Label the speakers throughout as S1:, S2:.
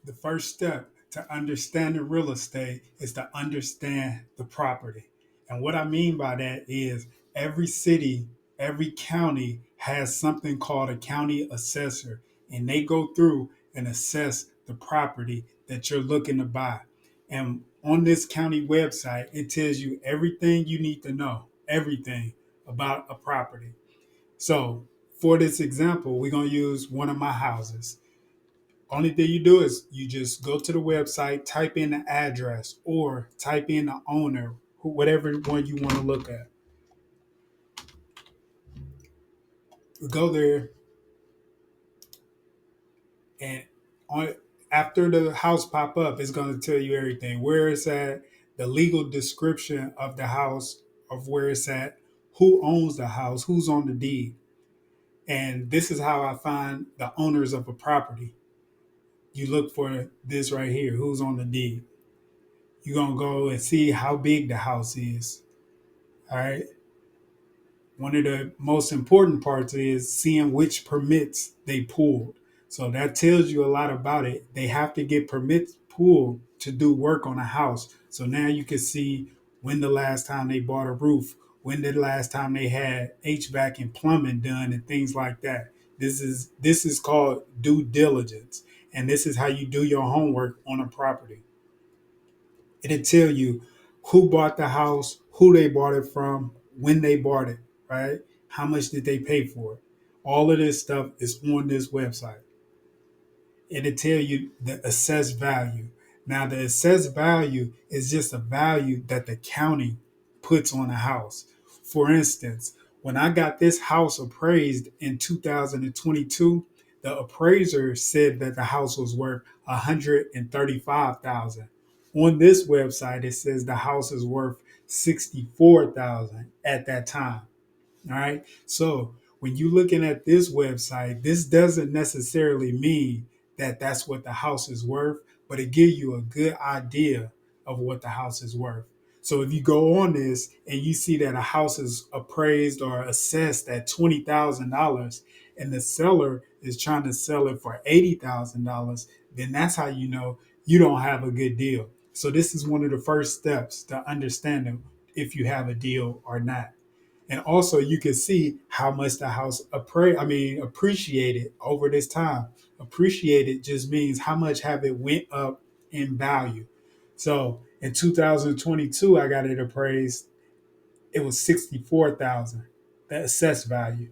S1: The first step to understanding real estate is to understand the property. And what I mean by that is every city, every county has something called a county assessor, and they go through and assess the property that you're looking to buy. And on this county website, it tells you everything you need to know, everything about a property. So, for this example, we're going to use one of my houses. Only thing you do is you just go to the website, type in the address, or type in the owner, whatever one you want to look at. Go there, and on after the house pop up, it's going to tell you everything: where it's at, the legal description of the house, of where it's at, who owns the house, who's on the deed. And this is how I find the owners of a property. You look for this right here: who's on the deed. You're gonna go and see how big the house is. All right. One of the most important parts is seeing which permits they pulled. So that tells you a lot about it. They have to get permits pulled to do work on a house. So now you can see when the last time they bought a roof, when the last time they had HVAC and plumbing done and things like that. This is called due diligence. And this is how you do your homework on a property. It'll tell you who bought the house, who they bought it from, when they bought it, right? How much did they pay for it? All of this stuff is on this website. It'll tell you the assessed value. Now, the assessed value is just a value that the county puts on a house. For instance, when I got this house appraised in 2022, the appraiser said that the house was worth 135,000. On this website, it says the house is worth 64,000 at that time. All right. So when you're looking at this website, this doesn't necessarily mean that that's what the house is worth, but it gives you a good idea of what the house is worth. So if you go on this and you see that a house is appraised or assessed at $20,000 and the seller is trying to sell it for $80,000, then that's how you know you don't have a good deal. So this is one of the first steps to understanding if you have a deal or not. And also you can see how much the house appreciated over this time. Appreciated just means how much have it went up in value. So in 2022, I got it appraised. It was 64,000, the assessed value.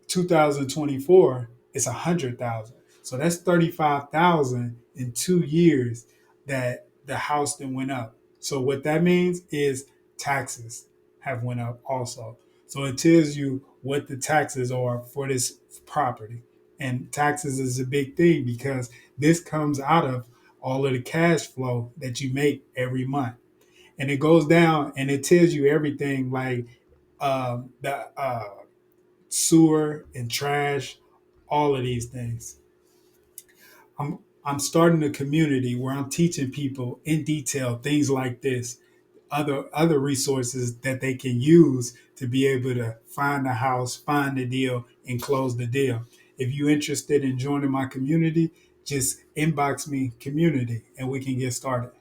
S1: 2024, it's 100,000. So that's 35,000 in 2 years that the house then went up. So what that means is taxes have went up also. So it tells you what the taxes are for this property. And taxes is a big thing because this comes out of all of the cash flow that you make every month. And it goes down and it tells you everything like the sewer and trash, all of these things. I'm starting a community where I'm teaching people in detail things like this, other resources that they can use to be able to find the house, find the deal, and close the deal. If you're interested in joining my community, just inbox me community and we can get started.